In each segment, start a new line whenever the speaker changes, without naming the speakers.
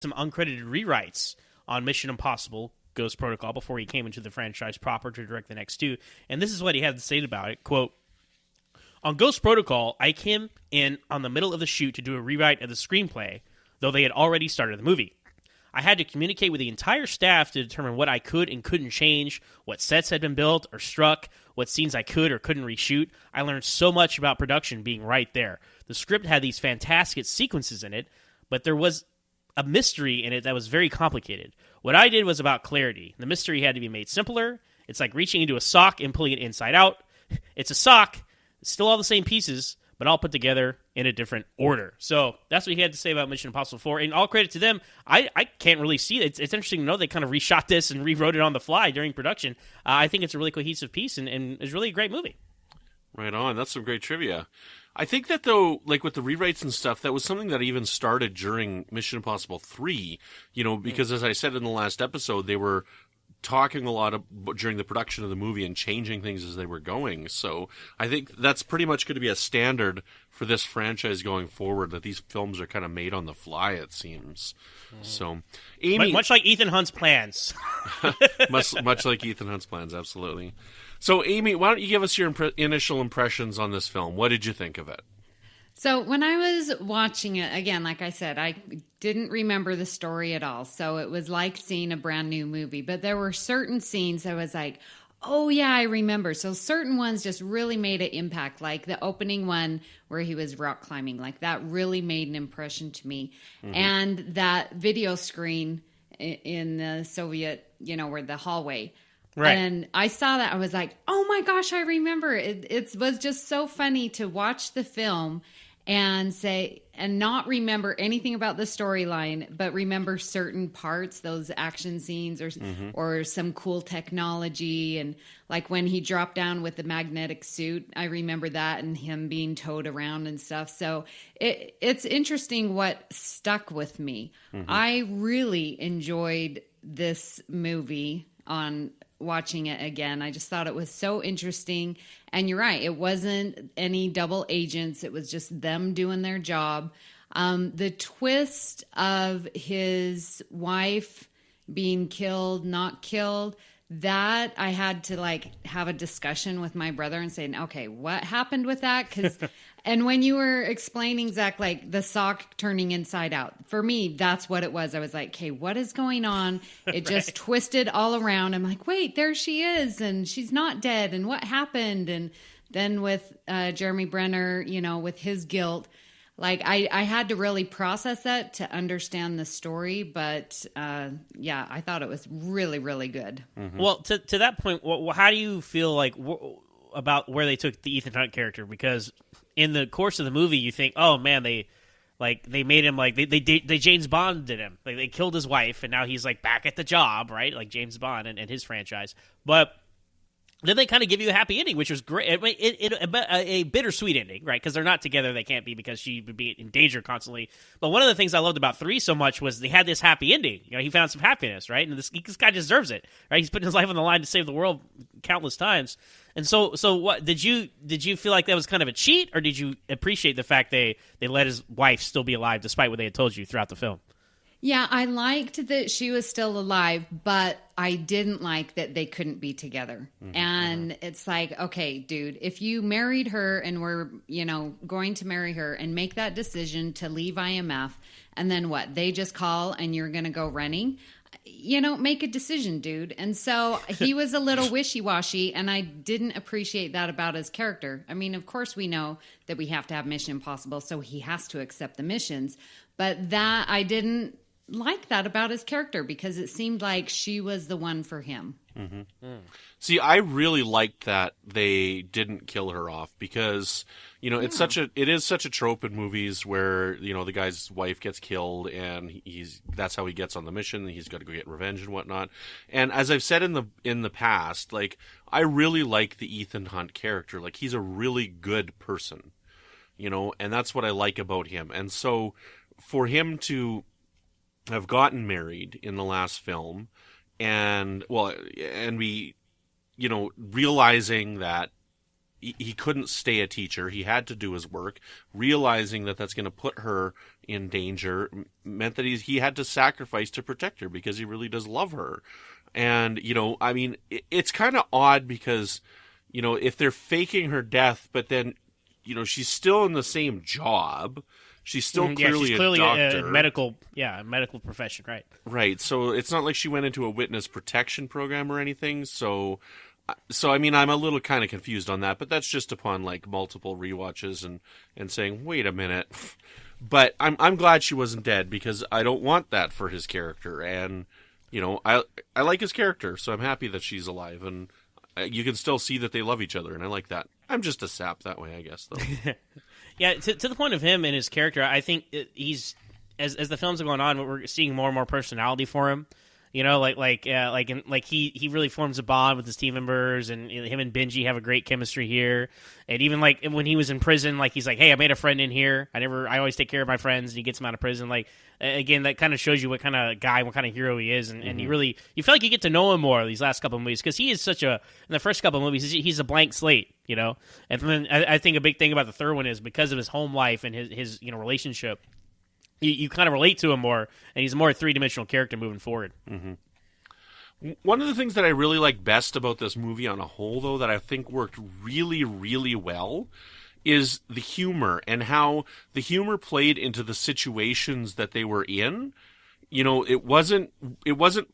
some uncredited rewrites on Mission Impossible Ghost Protocol before he came into the franchise proper to direct the next two. And this is what he had to say about it. Quote, "On Ghost Protocol, I came in on the middle of the shoot to do a rewrite of the screenplay, though they had already started the movie. I had to communicate with the entire staff to determine what I could and couldn't change, what sets had been built or struck, what scenes I could or couldn't reshoot. I learned so much about production being right there. The script had these fantastic sequences in it, but there was a mystery in it that was very complicated. What I did was about clarity. The mystery had to be made simpler. It's like reaching into a sock and pulling it inside out. It's a sock, it's still all the same pieces, but all put together in a different order." So that's what he had to say about Mission Impossible 4. And all credit to them. I can't really see it. It's interesting to know they kind of reshot this and rewrote it on the fly during production. I think it's a really cohesive piece and it's really a great movie.
Right on. That's some great trivia. I think that, though, like with the rewrites and stuff, that was something that even started during Mission Impossible 3, because as I said in the last episode, they were talking a lot during the production of the movie and changing things as they were going. So I think that's pretty much going to be a standard for this franchise going forward, that these films are kind of made on the fly, it seems. So, Amy...
Much like Ethan Hunt's plans.
much like Ethan Hunt's plans, absolutely. So, Amy, why don't you give us your initial impressions on this film? What did you think of it?
So when I was watching it, again, like I said, I didn't remember the story at all. So it was like seeing a brand new movie. But there were certain scenes that was like, oh, yeah, I remember. So certain ones just really made an impact. Like the opening one where he was rock climbing. Like that really made an impression to me. Mm-hmm. And that video screen in the Soviet, where the hallway. Right. And I saw that. I was like, oh, my gosh, I remember. It was just so funny to watch the film and not remember anything about the storyline, but remember certain parts, those action scenes or some cool technology. And like when he dropped down with the magnetic suit, I remember that and him being towed around and stuff. So it's interesting what stuck with me. Mm-hmm. I really enjoyed this movie on watching it again. I just thought it was so interesting. And you're right, it wasn't any double agents. It was just them doing their job. The twist of his wife being killed, not killed, that I had to have a discussion with my brother and saying, okay, what happened with that? And when you were explaining, Zach, the sock turning inside out, for me, that's what it was. I was like, okay, what is going on? It just twisted all around. I'm like, wait, there she is. And she's not dead. And what happened? And then with Jeremy Brenner, with his guilt, I had to really process that to understand the story. But I thought it was really, really good.
Mm-hmm. Well, to that point, how do you feel about where they took the Ethan Hunt character? Because in the course of the movie, you think, oh man, they made him they James Bonded him. They killed his wife, and now he's back at the job, right? Like James Bond and his franchise. But then they kind of give you a happy ending, which was great. A bittersweet ending, right? Because they're not together. They can't be because she would be in danger constantly. But one of the things I loved about 3 so much was they had this happy ending. He found some happiness, right? And this guy deserves it, right? He's putting his life on the line to save the world countless times. And so what did you feel like that was kind of a cheat, or did you appreciate the fact they let his wife still be alive despite what they had told you throughout the film?
Yeah, I liked that she was still alive, but I didn't like that they couldn't be together. Mm-hmm. And it's like, okay, dude, if you married her and were, going to marry her and make that decision to leave IMF, and then what? They just call and you're going to go running? Make a decision, dude. And so he was a little wishy-washy, and I didn't appreciate that about his character. I mean, of course we know that we have to have Mission Impossible, so he has to accept the missions. But that I didn't like that about his character, because it seemed like she was the one for him.
Mm-hmm. See, I really liked that they didn't kill her off, because it is such a trope in movies where the guy's wife gets killed and that's how he gets on the mission. He's got to go get revenge and whatnot. And as I've said in the past, I really like the Ethan Hunt character. He's a really good person, and that's what I like about him. And so for him to have gotten married in the last film and be, realizing that, he couldn't stay a teacher. He had to do his work, realizing that that's going to put her in danger meant that he had to sacrifice to protect her because he really does love her. And, I mean, it's kind of odd because, if they're faking her death, but then, she's still in the same job. She's still clearly a doctor.
A medical profession, right?
Right. So it's not like she went into a witness protection program or anything. So I mean, I'm a little kind of confused on that, but that's just upon like multiple rewatches and saying, wait a minute. But I'm glad she wasn't dead because I don't want that for his character. And, I like his character, so I'm happy that she's alive. And you can still see that they love each other, and I like that. I'm just a sap that way, I guess, though.
Yeah, to the point of him and his character, I think he's as the films are going on, we're seeing more and more personality for him. He really forms a bond with his team members, and him and Benji have a great chemistry here. And even like when he was in prison, like he's like, "Hey, I made a friend in here. I always take care of my friends." And he gets him out of prison. Like again, that kind of shows you what kind of guy, what kind of hero he is, and you feel like you get to know him more these last couple of movies because he is in the first couple of movies he's a blank slate, And then I think a big thing about the third one is because of his home life and his relationship. You kind of relate to him more, and he's a more three-dimensional character moving forward.
Mm-hmm. One of the things that I really like best about this movie on a whole, though, that I think worked really, really well, is the humor and how the humor played into the situations that they were in. It wasn't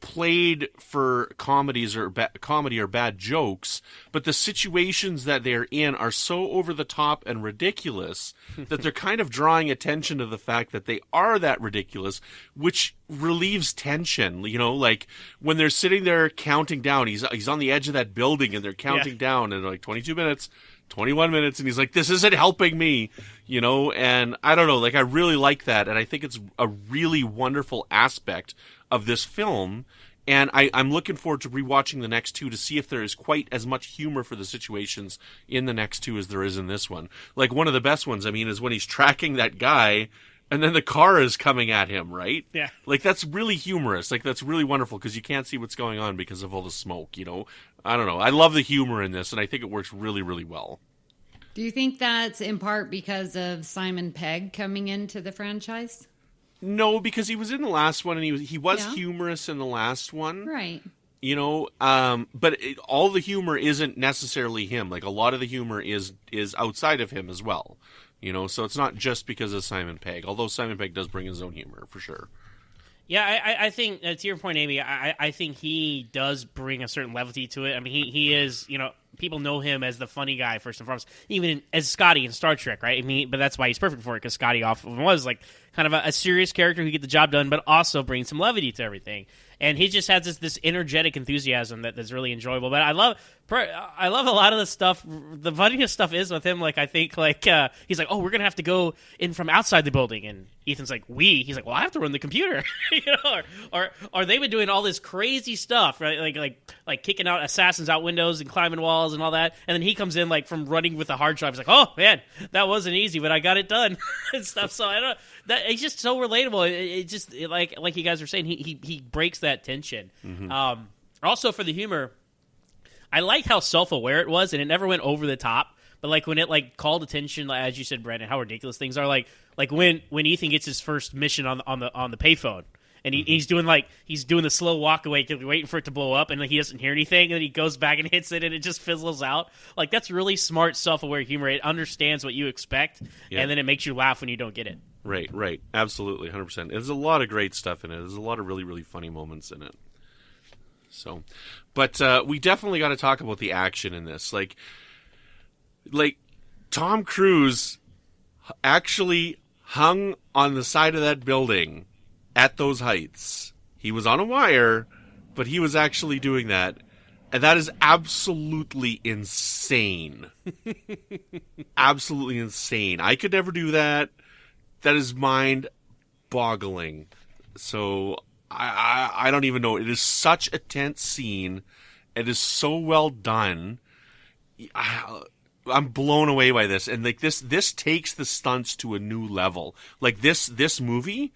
played for comedy or bad jokes, but the situations that they're in are so over the top and ridiculous that they're kind of drawing attention to the fact that they are that ridiculous, which relieves tension. Like when they're sitting there counting down, he's on the edge of that building and they're counting down and like 22 minutes. 21 minutes, and he's like, this isn't helping me, and I don't know, like, I really like that, and I think it's a really wonderful aspect of this film, and I'm looking forward to rewatching the next two to see if there is quite as much humor for the situations in the next two as there is in this one. Like, one of the best ones, I mean, is when he's tracking that guy, and then the car is coming at him, right?
Yeah.
Like, that's really humorous. Like, that's really wonderful, because you can't see what's going on because of all the smoke, I don't know. I love the humor in this, and I think it works really, really well.
Do you think that's in part because of Simon Pegg coming into the franchise?
No, because he was in the last one, and he was humorous in the last one.
Right.
But all the humor isn't necessarily him. Like, a lot of the humor is outside of him as well. So it's not just because of Simon Pegg, although Simon Pegg does bring his own humor, for sure.
Yeah, I think, to your point, Amy, I think he does bring a certain levity to it. I mean, he is, people know him as the funny guy, first and foremost, even as Scotty in Star Trek, right? I mean, but that's why he's perfect for it, because Scotty often was, like, kind of a serious character who get the job done, but also brings some levity to everything. And he just has this energetic enthusiasm that's really enjoyable. But I love a lot of the stuff. The funniest stuff is with him. Like, I think, like, he's like, "Oh, we're gonna have to go in from outside the building," and Ethan's like, "We?" He's like, "Well, I have to run the computer," or they've been doing all this crazy stuff, right? Like kicking out assassins out windows and climbing walls and all that. And then he comes in like from running with a hard drive. He's like, "Oh man, that wasn't easy, but I got it done," and stuff. So I don't. That it's just so relatable. It just like you guys were saying, he breaks that tension. Mm-hmm. Also for the humor, I like how self-aware it was, and it never went over the top. But like when it like called attention, as you said, Brandon, how ridiculous things are. Like when Ethan gets his first mission on the payphone, and he's doing the slow walk away, waiting for it to blow up, and he doesn't hear anything, and then he goes back and hits it, and it just fizzles out. Like, that's really smart, self-aware humor. It understands what you expect, and then it makes you laugh when you don't get it.
Right. Absolutely, 100%. There's a lot of great stuff in it. There's a lot of really, really funny moments in it. So, but we definitely got to talk about the action in this. Like Tom Cruise actually hung on the side of that building at those heights. He was on a wire, but he was actually doing that. And that is absolutely insane. Absolutely insane. I could never do that. That is mind-boggling. So I don't even know. It is such a tense scene. It is so well done. I'm blown away by this. And like this takes the stunts to a new level. Like this movie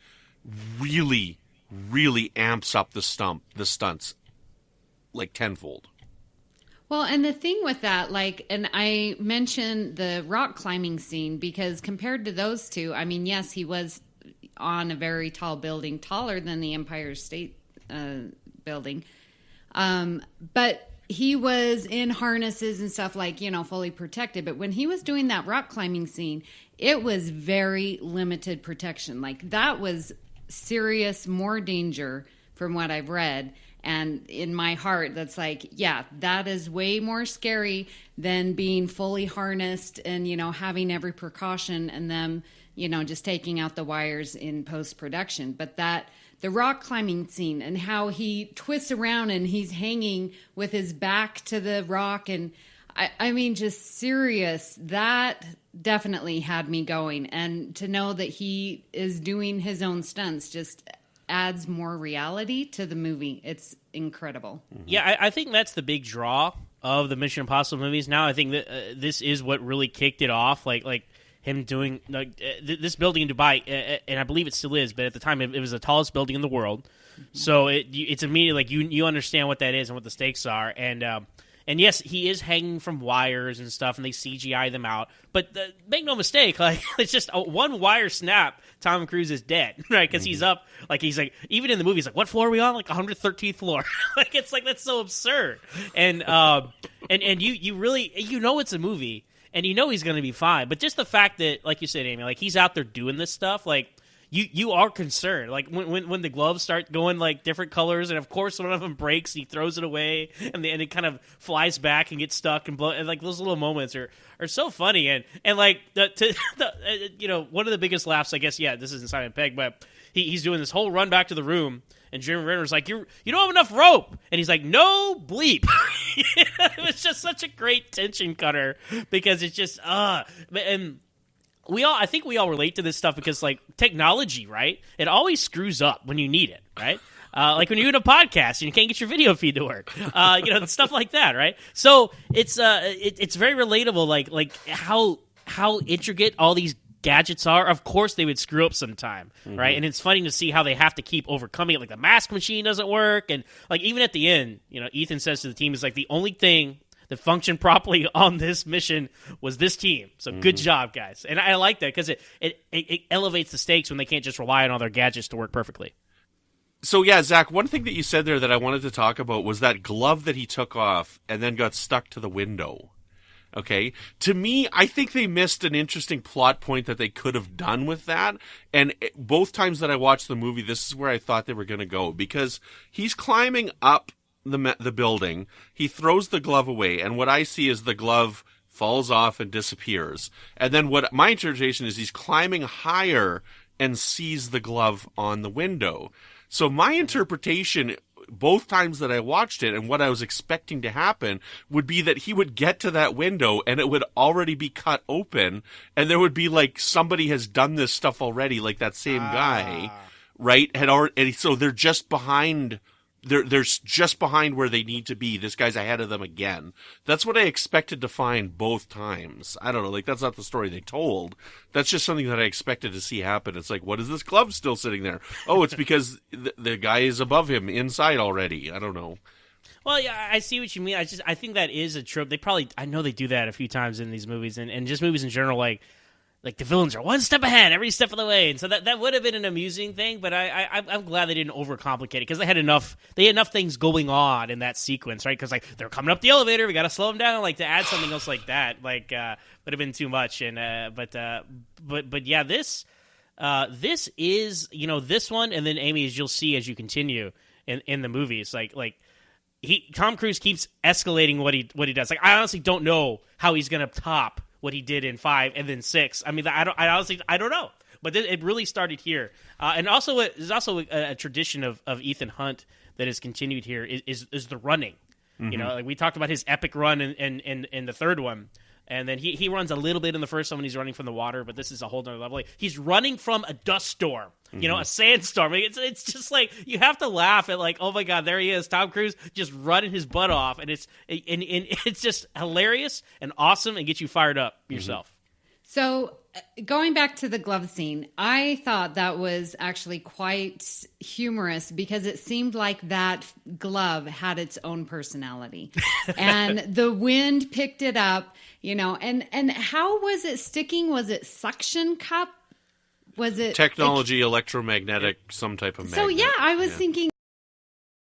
really, really amps up the stunts like tenfold.
Well, and the thing with that, like, and I mentioned the rock climbing scene because compared to those two, I mean, yes, he was on a very tall building, taller than the Empire State Building, but he was in harnesses and stuff, like, you know, fully protected. But when he was doing that rock climbing scene, it was very limited protection. Like, that was serious, more danger from what I've read. And in my heart, that's like, yeah, that is way more scary than being fully harnessed and, you know, having every precaution and them, you know, just taking out the wires in post-production. But the rock climbing scene and how he twists around and he's hanging with his back to the rock. And I mean, just serious, that definitely had me going. And to know that he is doing his own stunts just adds more reality to the movie. It's incredible.
Yeah, I think that's the big draw of the Mission Impossible movies. Now I think that this is what really kicked it off. Like him doing this building in Dubai, and I believe it still is, but at the time it was the tallest building in the world. So it's immediately like you understand what that is and what the stakes are. And yes, he is hanging from wires and stuff, and they CGI them out. But make no mistake, like it's just a one wire snap. Tom Cruise is dead, right? Because he's up, like he's like, even in the movie, he's like, "What floor are we on?" Like 113th floor. Like it's like that's so absurd. And you really it's a movie, and you know he's going to be fine. But just the fact that, like you said, Amy, like he's out there doing this stuff, like. You are concerned, like when the gloves start going like different colors, and of course one of them breaks, he throws it away, and it kind of flies back and gets stuck and blow. And like those little moments are so funny, and like one of the biggest laughs, I guess. Yeah, this isn't Simon Pegg, but he's doing this whole run back to the room, and Jeremy Renner's like, you don't have enough rope, and he's like, no bleep. It was just such a great tension cutter because it's just and. I think we all relate to this stuff because, like, technology, right? It always screws up when you need it, right? Like when you're doing a podcast and you can't get your video feed to work, stuff like that, right? So it's very relatable, like how intricate all these gadgets are. Of course, they would screw up sometime, right? And it's funny to see how they have to keep overcoming it. Like the mask machine doesn't work, and like even at the end, Ethan says to the team, "Is like the only thing that functioned properly on this mission was this team. So good job, guys." And I like that because it elevates the stakes when they can't just rely on all their gadgets to work perfectly.
So, yeah, Zach, one thing that you said there that I wanted to talk about was that glove that he took off and then got stuck to the window. Okay? To me, I think they missed an interesting plot point that they could have done with that. And both times that I watched the movie, this is where I thought they were going to go. Because he's climbing up the building, he throws the glove away, and what I see is the glove falls off and disappears. And then what my interpretation is, he's climbing higher and sees the glove on the window. So my interpretation, both times that I watched it, and what I was expecting to happen, would be that he would get to that window and it would already be cut open, and there would be like somebody has done this stuff already, like that same guy, right? And so they're just behind. They're just behind where they need to be. This guy's ahead of them again. That's what I expected to find both times. I don't know. Like, that's not the story they told. That's just something that I expected to see happen. It's like, what is this glove still sitting there? Oh, it's because the guy is above him inside already. I don't know.
Well, yeah, I see what you mean. I think that is a trope. I know they do that a few times in these movies and just movies in general, like the villains are one step ahead every step of the way, and so that would have been an amusing thing. But I'm glad they didn't overcomplicate it because they had enough things going on in that sequence, right? Because like they're coming up the elevator, we got to slow them down. Like to add something else like that, would have been too much. And but yeah, this is this one, and then Amy, as you'll see as you continue in the movies, Tom Cruise keeps escalating what he does. Like I honestly don't know how he's gonna top what he did in 5 and then 6. I mean, I honestly don't know. But it really started here. And also, there's also a tradition of Ethan Hunt that has continued here is the running. Mm-hmm. Like we talked about his epic run in the third one. And then he runs a little bit in the first one when he's running from the water, but this is a whole nother level. He's running from a dust storm, a sandstorm. It's just like you have to laugh at like, oh my God, there he is, Tom Cruise just running his butt off, and it's just hilarious and awesome and gets you fired up yourself.
So going back to the glove scene, I thought that was actually quite humorous because it seemed like that glove had its own personality. And the wind picked it up, and how was it sticking? Was it suction cup? Was it
technology, electromagnetic, some type of magnet?
So yeah, I was thinking